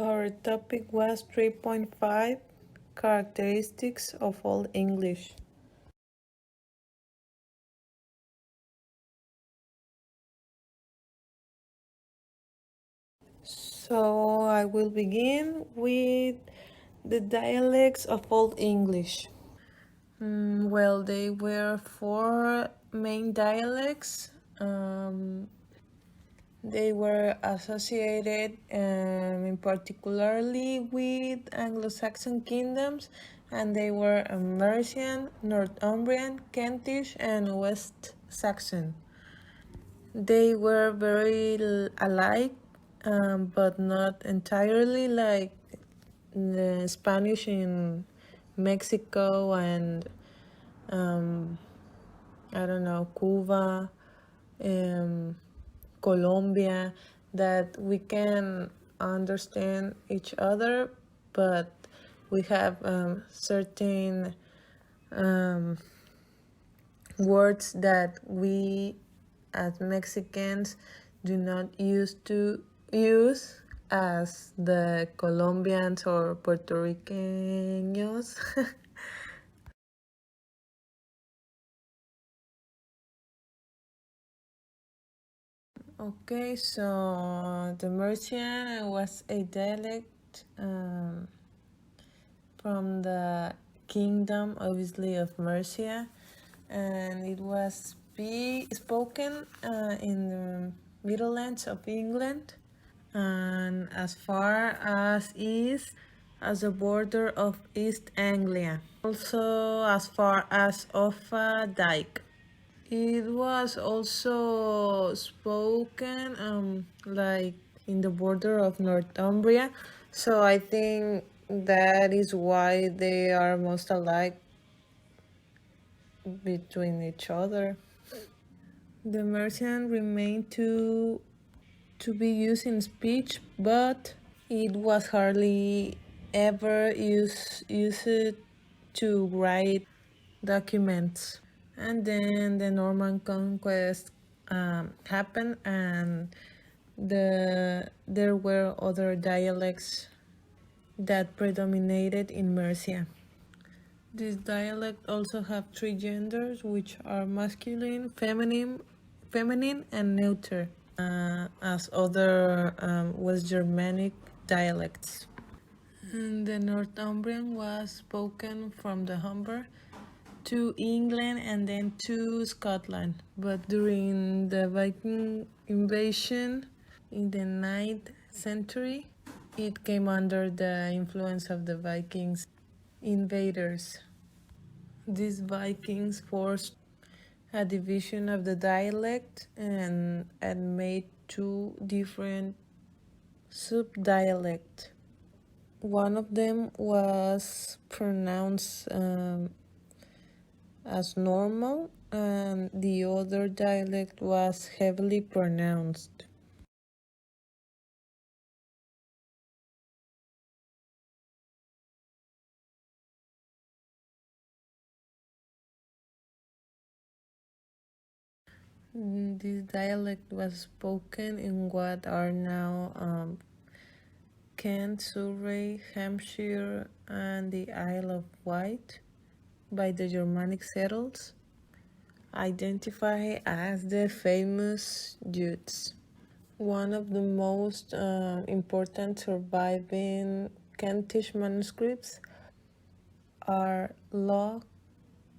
Our topic was 3.5 Characteristics of Old English. So I will begin with the dialects of Old English. Well, they were four main dialects. They were associated in particularly with Anglo-Saxon kingdoms, and they were Mercian, Northumbrian, Kentish, and West Saxon. They were very alike, but not entirely like the Spanish in Mexico and I don't know, Cuba, Colombia, that we can understand each other, but we have certain words that we as Mexicans do not used to use as the Colombians or Puerto Ricanos. Okay, so the Mercian was a dialect from the kingdom, obviously, of Mercia, and it was spoken in the Midlands of England, and as far as east as the border of East Anglia, also as far as Offa Dyke. It was also spoken like in the border of Northumbria, so I think that is why they are most alike between each other. The Mercian remained to be used in speech, but it was hardly ever used to write documents. And then the Norman conquest happened, and there were other dialects that predominated in Mercia. This dialect also have three genders, which are masculine, feminine, and neuter, as other West Germanic dialects. And the Northumbrian was spoken from the Humber to England and then to Scotland. But during the Viking invasion in the 9th century, it came under the influence of the Vikings invaders. These Vikings forced a division of the dialect and made two different subdialects. One of them was pronounced as normal, and the other dialect was heavily pronounced. This dialect was spoken in what are now Kent, Surrey, Hampshire, and the Isle of Wight by the Germanic settlers, identified as the famous Jutes. One of the most important surviving Kentish manuscripts are law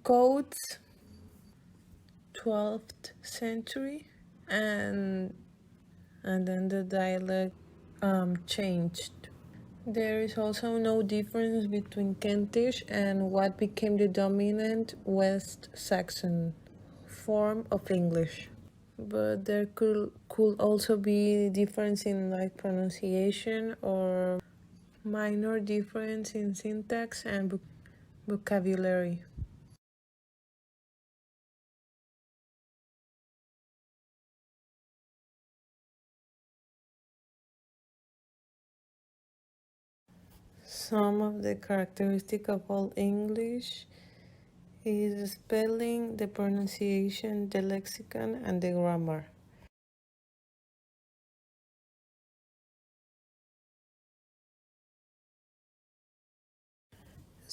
codes, 12th century, and then the dialect changed. There is also no difference between Kentish and what became the dominant West Saxon form of English. But there could also be difference in like pronunciation or minor difference in syntax and vocabulary. Some of the characteristic of Old English is the spelling, the pronunciation, the lexicon, and the grammar.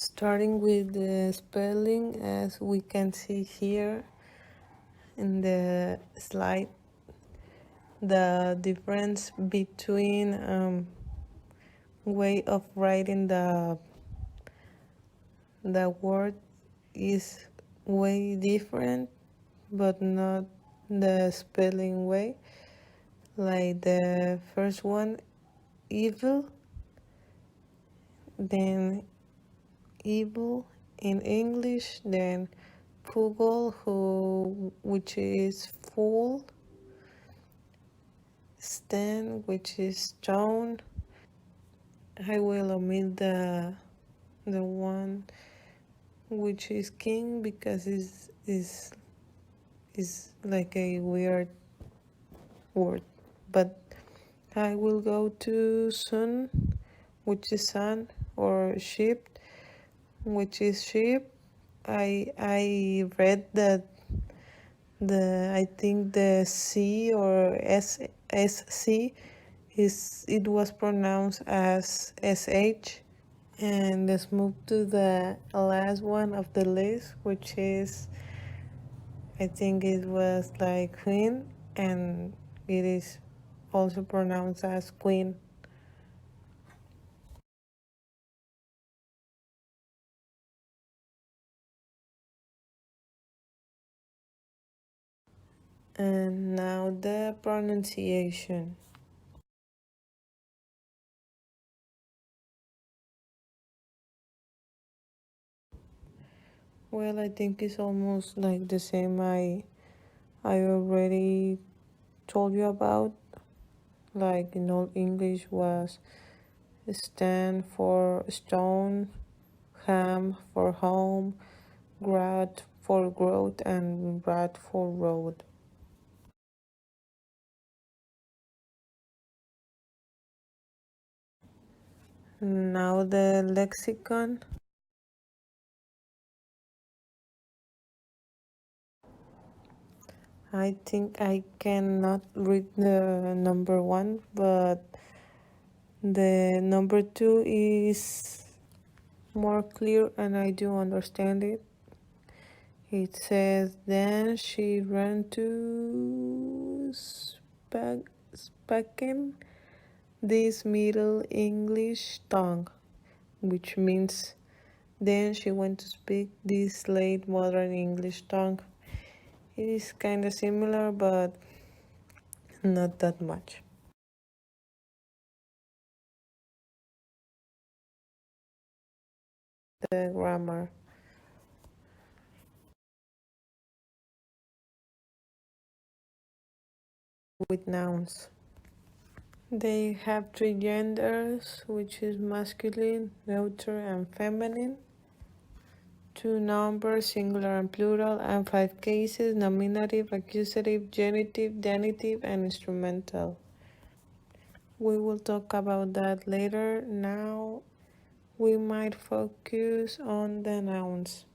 Starting with the spelling, as we can see here in the slide, the difference between way of writing the word is way different, but not the spelling way. Like the first one, evil, then evil in English, then Pugol, which is fool, Stan, which is stone. I will omit the one which is king because is like a weird word. But I will go to sun, which is sun, or sheep, which is sheep. I read that I think the C or SC it was pronounced as SH. And let's move to the last one of the list, which is, I think it was like queen, and it is also pronounced as queen. And now the pronunciation. Well, I think it's almost like the same I already told you about. Like in Old English was stand for stone, ham for home, grad for growth, and rat for road. Now the lexicon. I think I cannot read the number one, but the number two is more clear and I do understand it. It says, then she ran to speaking this Middle English tongue, which means then she went to speak this late modern English tongue. It is kind of similar, but not that much. The grammar with nouns. They have three genders, which is masculine, neuter, and feminine. Two numbers, singular and plural, and five cases, nominative, accusative, genitive, dative, and instrumental. We will talk about that later. Now we might focus on the nouns.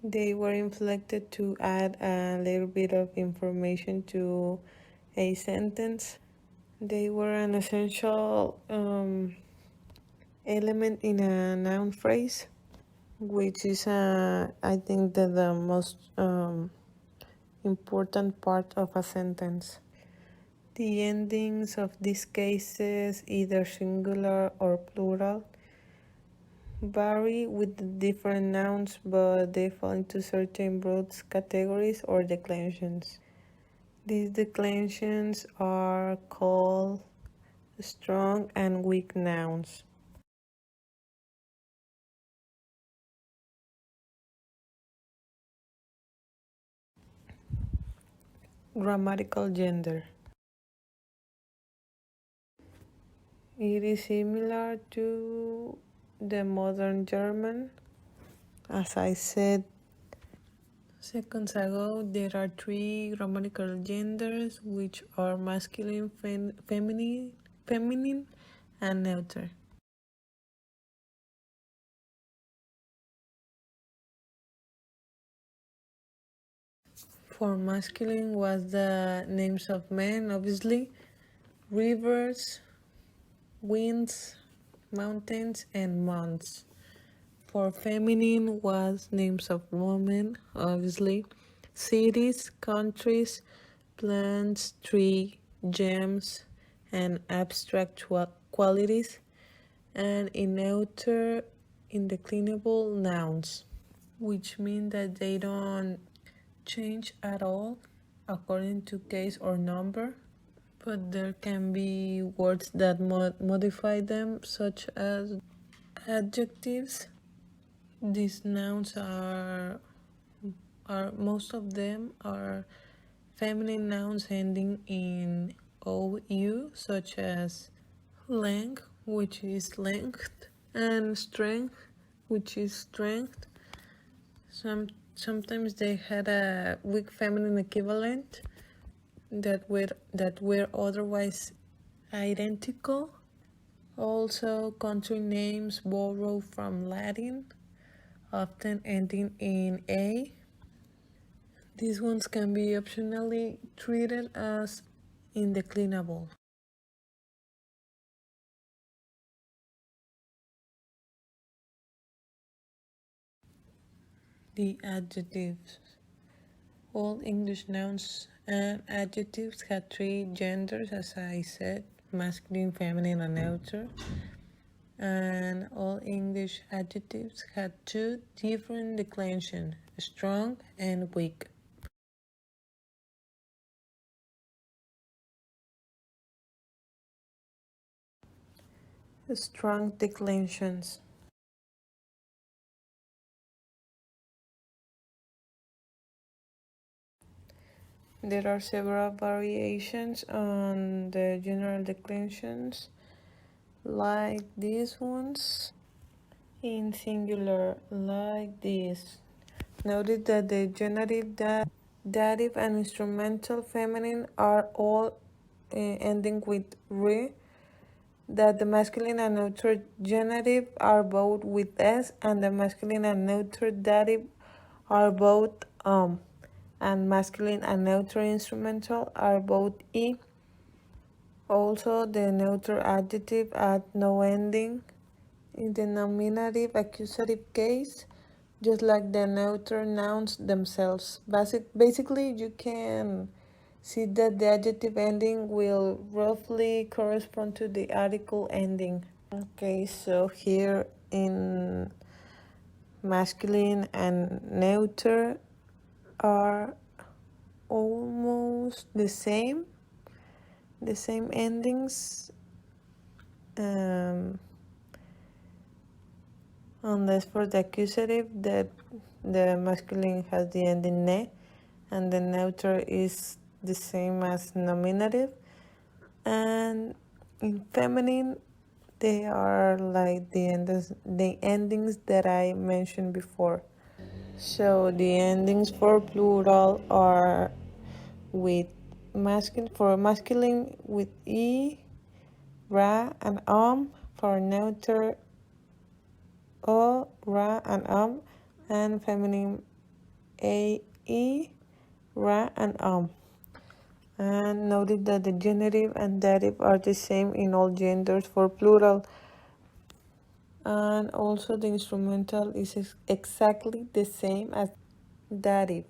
They were inflected to add a little bit of information to a sentence. They were an essential element in a noun phrase, which is, I think, the most important part of a sentence. The endings of these cases, either singular or plural, vary with the different nouns, but they fall into certain broad categories or declensions. These declensions are called strong and weak nouns. Grammatical gender. It is similar to the modern German. As I said seconds ago, there are three grammatical genders, which are masculine, feminine, and neuter. For masculine was the names of men, obviously, rivers, winds, mountains, and months. For feminine was names of women, obviously, cities, countries, plants, tree, gems, and abstract qualities, and in neuter, indeclinable nouns, which mean that they don't change at all according to case or number, but there can be words that modify them, such as adjectives. These nouns are most of them are feminine nouns ending in ou, such as length, which is length, and strength, which is strength. Sometimes they had a weak feminine equivalent that were otherwise identical. Also, country names borrow from Latin, often ending in a. These ones can be optionally treated as indeclinable. The adjectives. All English nouns and adjectives had three genders, as I said, masculine, feminine, and neuter. And all English adjectives had two different declensions, strong and weak. Strong declensions. There are several variations on the general declensions, like these ones. In singular, like this. Notice that the genitive, dative, and instrumental feminine are all ending with re, that the masculine and neuter genitive are both with s, and the masculine and neuter dative are both and masculine and neuter instrumental are both e. Also, the neuter adjective at no ending in the nominative accusative case, just like the neuter nouns themselves. Basically, you can see that the adjective ending will roughly correspond to the article ending. Okay, so here in masculine and neuter are almost the same endings, unless for the accusative that the masculine has the ending ne, and the neuter is the same as nominative. And in feminine, they are like the endings that I mentioned before. So the endings for plural are with masculine, for masculine with e, ra, and for neuter o, ra, and feminine a, e, ra, and And notice that the genitive and dative are the same in all genders for plural. And also the instrumental is exactly the same as dative.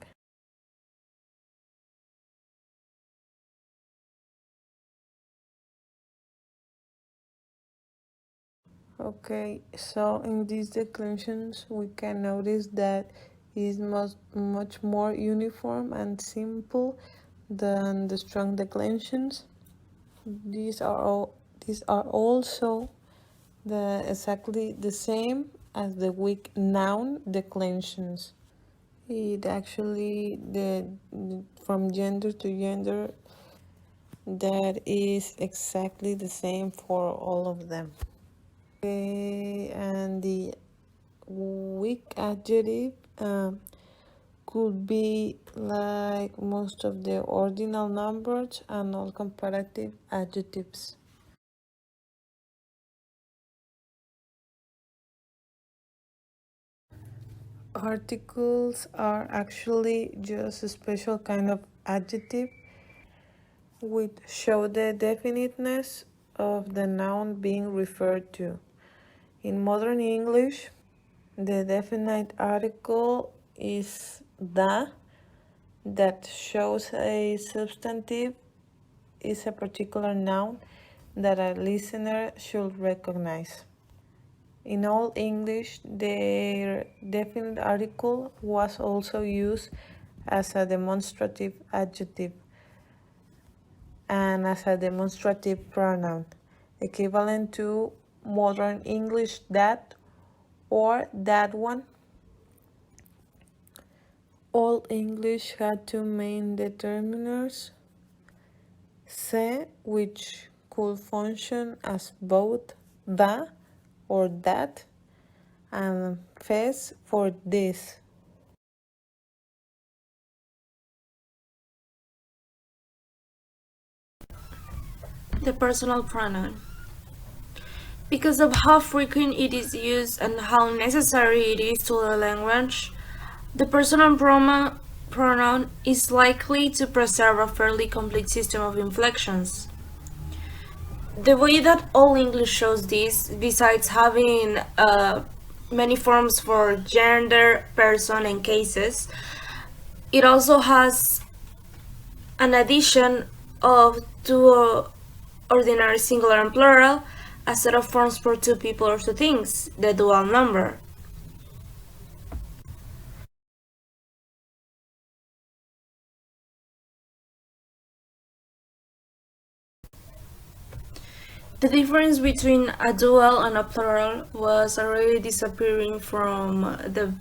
Okay, so in these declensions we can notice that it is much more uniform and simple than the strong declensions. These are also exactly the same as the weak noun declensions. It actually from gender to gender, that is exactly the same for all of them. Okay, and the weak adjective could be like most of the ordinal numbers and all comparative adjectives. Articles are actually just a special kind of adjective which show the definiteness of the noun being referred to. In modern English, The definite article is the that shows a substantive is a particular noun that a listener should recognize. In Old English, the definite article was also used as a demonstrative adjective and as a demonstrative pronoun, equivalent to modern English that or that one. Old English had two main determiners, se, which could function as both the or that, and fes for this. The personal pronoun. Because of how frequent it is used and how necessary it is to the language, the personal pronoun is likely to preserve a fairly complete system of inflections. The way that all English shows this, besides having many forms for gender, person, and cases, it also has an addition of two ordinary singular and plural, a set of forms for two people or two things, the dual number. The difference between a dual and a plural was already disappearing from the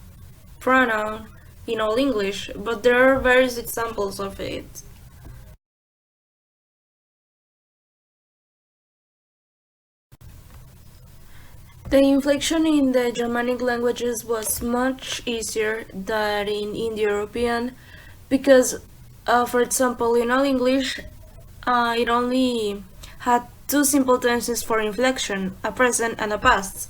pronoun in Old English, but there are various examples of it. The inflection in the Germanic languages was much easier than in Indo-European because, for example, in Old English, it only had two simple tenses for inflection, a present and a past.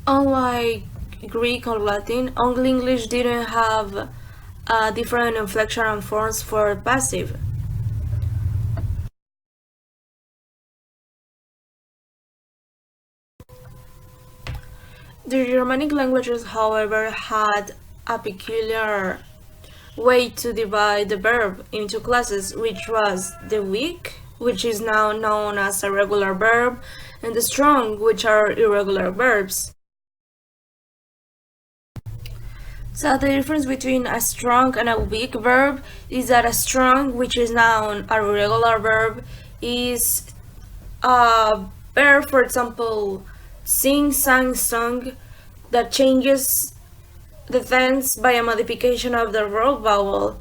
Unlike Greek or Latin, Old English didn't have different inflection and forms for passive. The Germanic languages, however, had a peculiar way to divide the verb into classes, which was the weak, which is now known as a regular verb, and the strong, which are irregular verbs. So the difference between a strong and a weak verb is that a strong, which is now a regular verb, is a verb, for example, sing, sang, sung, that changes the tense by a modification of the root vowel.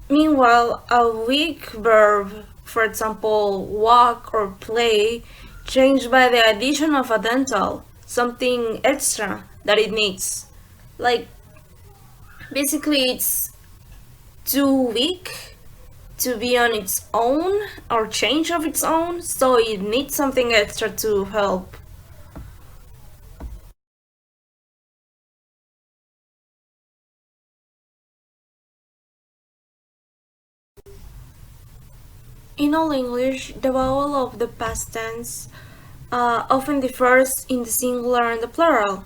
Meanwhile, a weak verb, for example, walk or play, changed by the addition of a dental, something extra that it needs. Like, basically, it's too weak to be on its own or change of its own, so it needs something extra to help. In Old English, the vowel of the past tense often differs in the singular and the plural.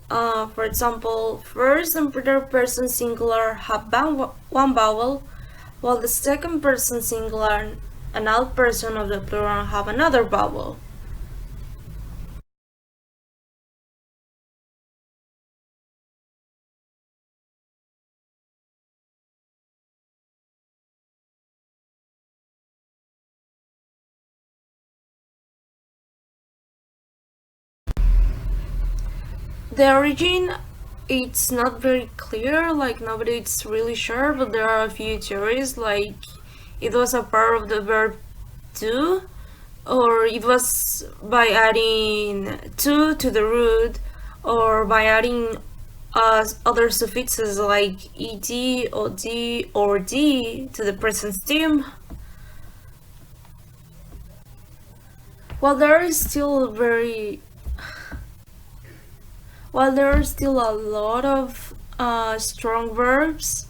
For example, first and third person singular have one vowel, while the second person singular and alt person of the plural have another vowel. The origin, it's not very clear, like nobody's really sure, but there are a few theories, like it was a part of the verb to, or it was by adding to the root, or by adding other suffixes like ed, od, or d to the present stem. While there is still very while there are still a lot of strong verbs,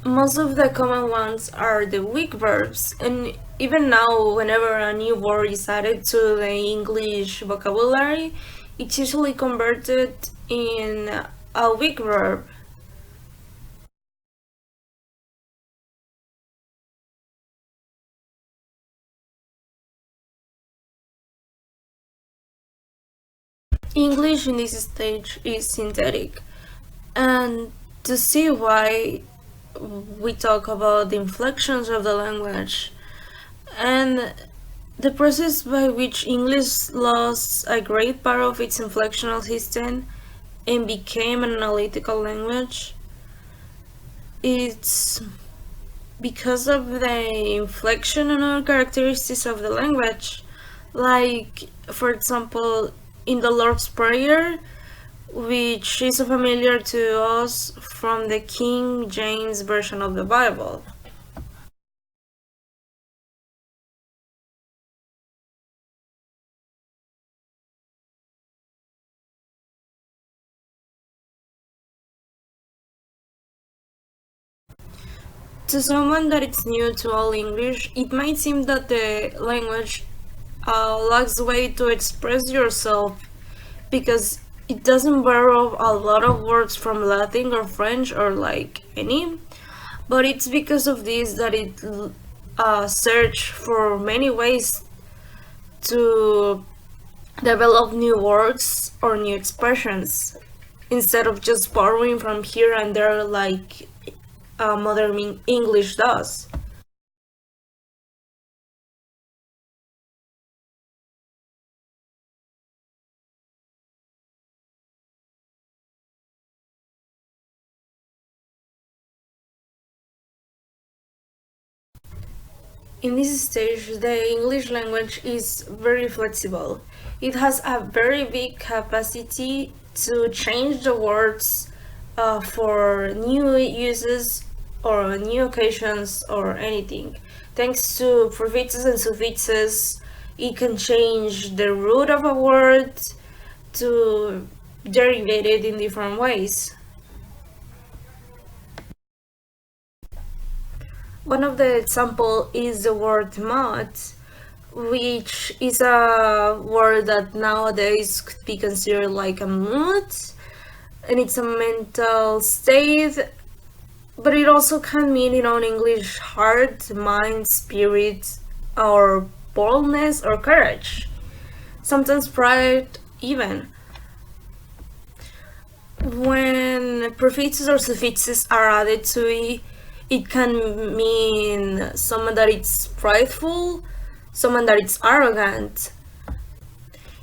Most of the common ones are the weak verbs, and even now, whenever a new word is added to the English vocabulary, it's usually converted in a weak verb. English in this stage is synthetic, and to see why, we talk about the inflections of the language and the process by which English lost a great part of its inflectional system and became an analytical language. It's because of the inflection and other characteristics of the language. Like, for example, in the Lord's Prayer, which is familiar to us from the King James Version of the Bible. To someone that is new to all English, it might seem that the language lacks way to express yourself because it doesn't borrow a lot of words from Latin or French or like any, but it's because of this that it search for many ways to develop new words or new expressions instead of just borrowing from here and there like modern English does. In this stage, the English language is very flexible. It has a very big capacity to change the words for new uses or new occasions or anything. Thanks to prefixes and suffixes, it can change the root of a word to derivate it in different ways. One of the example is the word mod, which is a word that nowadays could be considered like a mood, and it's a mental state, but it also can mean in own English heart, mind, spirit, or boldness or courage, sometimes pride even. When prefixes or suffixes are added to it, it can mean someone that is prideful, someone that is arrogant.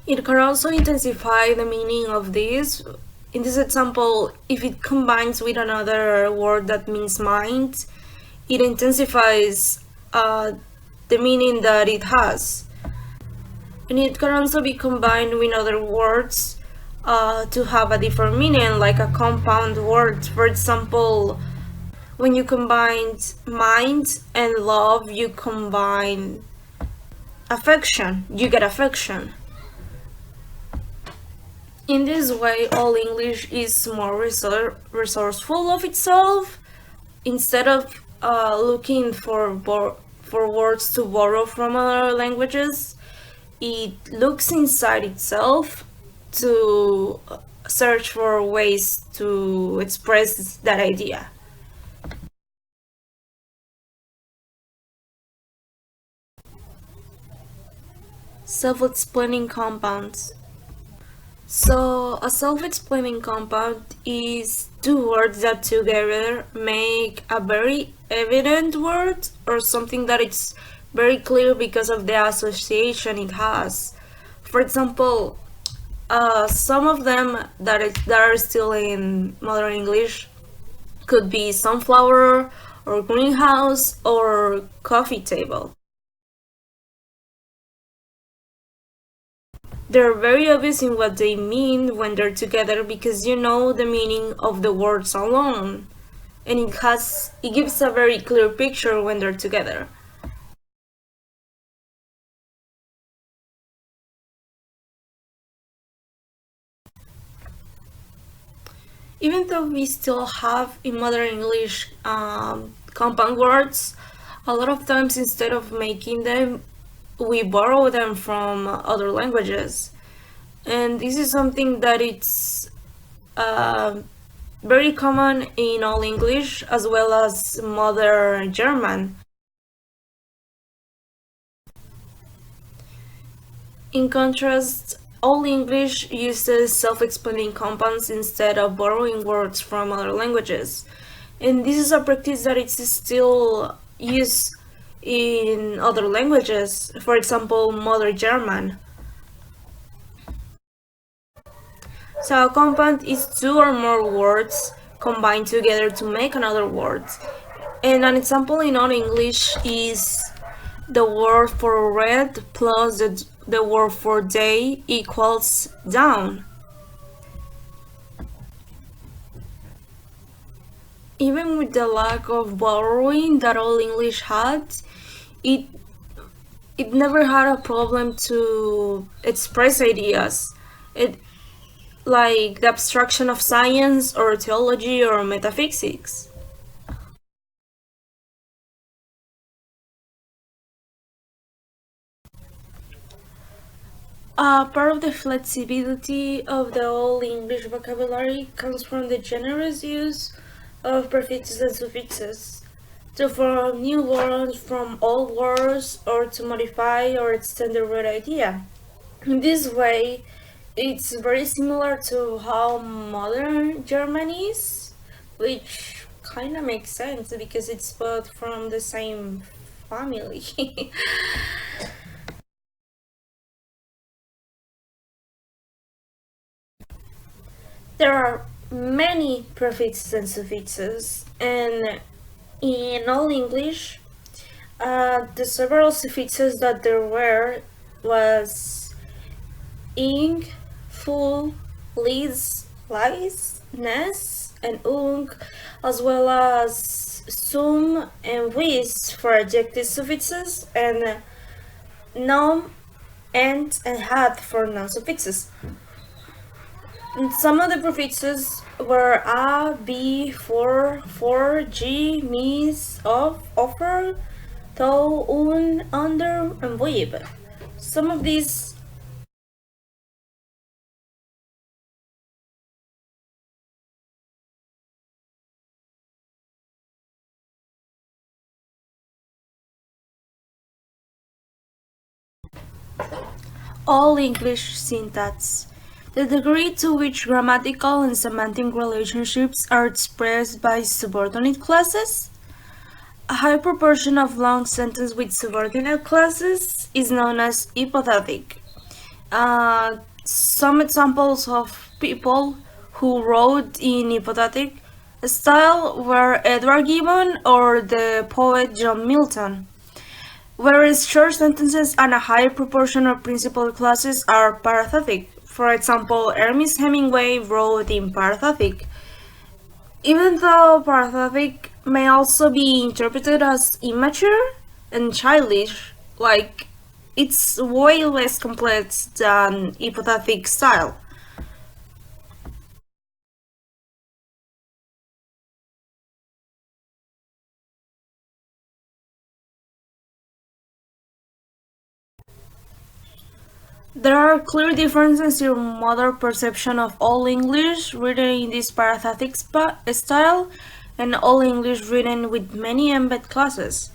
It can also intensify the meaning of this. In this example, if it combines with another word that means mind, it intensifies the meaning that it has. And it can also be combined with other words to have a different meaning, like a compound word. For example, when you combine mind and love, you combine affection, you get affection. In this way, all English is more resourceful of itself. Instead of looking for words to borrow from other languages, it looks inside itself to search for ways to express that idea. Self-explaining compounds. So, a self-explaining compound is two words that together make a very evident word or something that it's very clear because of the association it has. For example, some of them that are still in modern English could be sunflower or greenhouse or coffee table. They're very obvious in what they mean when they're together because you know the meaning of the words alone. And it gives a very clear picture when they're together. Even though we still have in modern English compound words, a lot of times instead of making them, we borrow them from other languages. And this is something that it's uh, very common in Old English as well as modern German. In contrast, Old English uses self-explaining compounds instead of borrowing words from other languages. And this is a practice that is still used in other languages, for example, Modern German. So a compound is two or more words combined together to make another word. And an example in Old English is the word for red plus the word for day equals down. Even with the lack of borrowing that Old English had, it it never had a problem to express ideas. It like the abstraction of science or theology or metaphysics. Part of the flexibility of the Old English vocabulary comes from the generous use of prefixes and suffixes to form new words from old words or to modify or extend the root idea. In this way, it's very similar to how modern German is, which kind of makes sense because it's both from the same family. There are many prefixes and suffixes, and in Old English, the several suffixes that there were was ing, full, lis, lies, nes, and ung, as well as sum and wis for adjective suffixes, and nom, and had for non-suffixes. And some of the prefixes were a, be, for, g, mis, of, offer, though, un, under, and with. Some of these all English syntax. The degree to which grammatical and semantic relationships are expressed by subordinate clauses. A high proportion of long sentences with subordinate clauses is known as hypothetic. Some examples of people who wrote in hypothetic style were Edward Gibbon or the poet John Milton. Whereas short sentences and a higher proportion of principal clauses are parathetic. For example, Ernest Hemingway wrote in parathetic. Even though parathetic may also be interpreted as immature and childish, like it's way less complex than hypothetic style. There are clear differences in modern perception of Old English written in this parathetic style and Old English written with many embed clauses.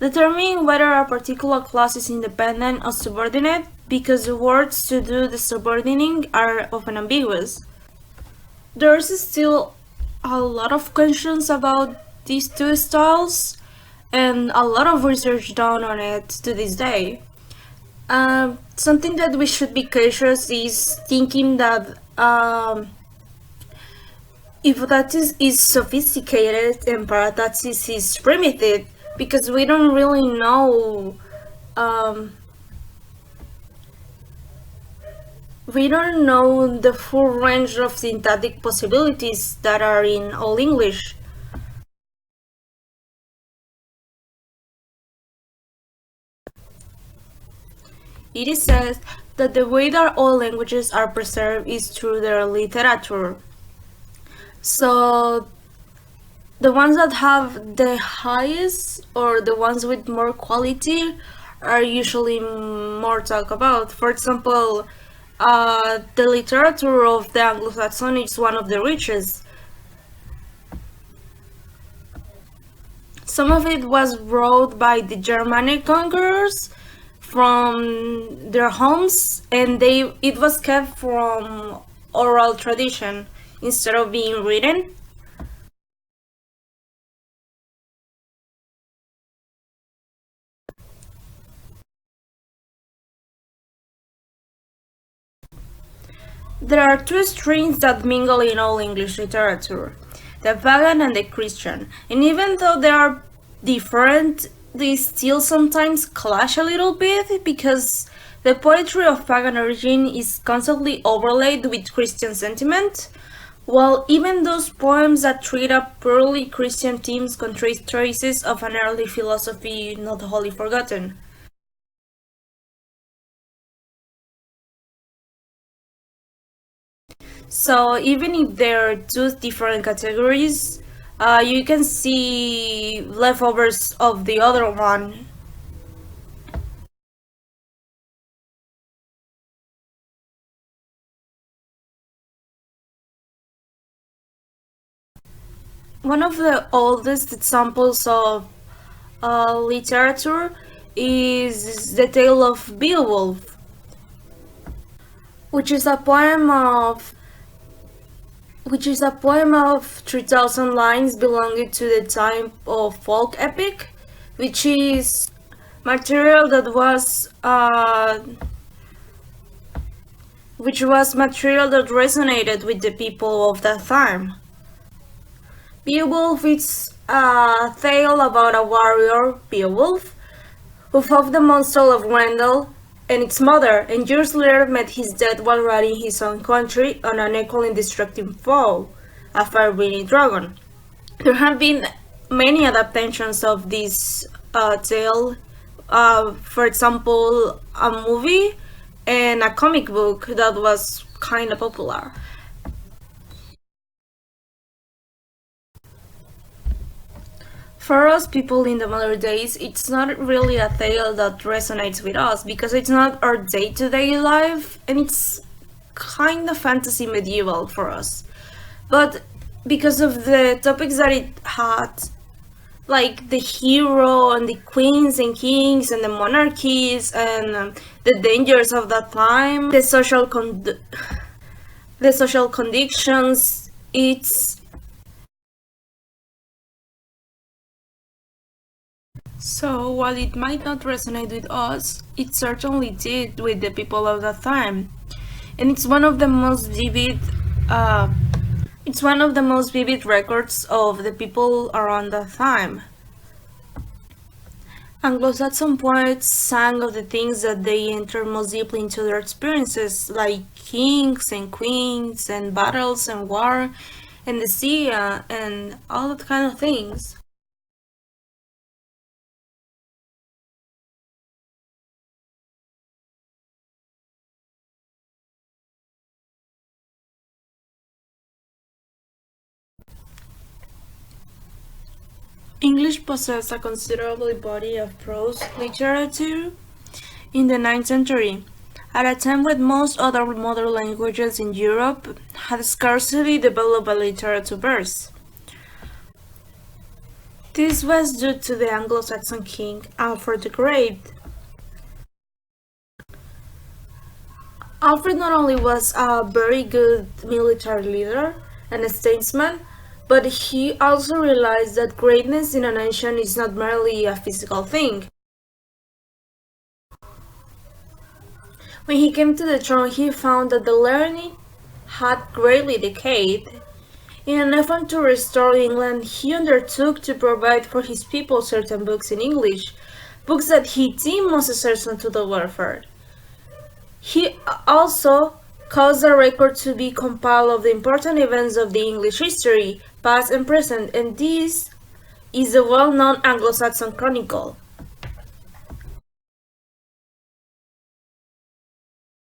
Determining whether a particular clause is independent or subordinate because the words to do the subordinating are often ambiguous. There's still a lot of questions about these two styles and a lot of research done on it to this day. Something that we should be cautious is thinking that if that is sophisticated and paradoxis is primitive, because we don't really know the full range of syntactic possibilities that are in Old English. It is said that the way that all languages are preserved is through their literature. So the ones that have the highest or the ones with more quality are usually more talked about. For example, the literature of the Anglo-Saxon is one of the richest. Some of it was wrote by the Germanic conquerors from their homes, and it was kept from oral tradition instead of being written. There are two streams that mingle in all English literature, the pagan and the Christian, and even though they are different, they still sometimes clash a little bit because the poetry of pagan origin is constantly overlaid with Christian sentiment, while even those poems that treat up purely Christian themes contain traces of an early philosophy not wholly forgotten. So even if there are two different categories, you can see leftovers of the other one. One of the oldest examples of literature is the tale of Beowulf, which is a poem of 3,000 lines belonging to the type of folk epic, which is material that was which was material that resonated with the people of that time. Beowulf is a tale about a warrior, Beowulf, who fought the monster of Grendel and its mother, and years later met his death while riding his own country on an equally destructive foe, a fire-breathing dragon. There have been many adaptations of this tale, for example, a movie and a comic book that was kind of popular. For us people in the modern days, it's not really a tale that resonates with us because it's not our day-to-day life and it's kind of fantasy medieval for us. But because of the topics that it had, like the hero and the queens and kings and the monarchies and the dangers of that time, the social conditions, it's so while it might not resonate with us, it certainly did with the people of that time, and it's one of the most vivid. It's one of the most vivid records of the people around that time. Anglo-Saxon poets sang of the things that they entered most deeply into their experiences, like kings and queens and battles and war and the sea and all that kind of things. English possessed a considerable body of prose literature in the 9th century, at a time when most other modern languages in Europe had scarcely developed a literature verse. This was due to the Anglo-Saxon king Alfred the Great. Alfred not only was a very good military leader and a statesman, but he also realized that greatness in a nation is not merely a physical thing. When he came to the throne, he found that the learning had greatly decayed. In an effort to restore England, he undertook to provide for his people certain books in English, books that he deemed most essential to the welfare. He also caused a record to be compiled of the important events of the English history, past and present, and this is the well-known Anglo-Saxon Chronicle.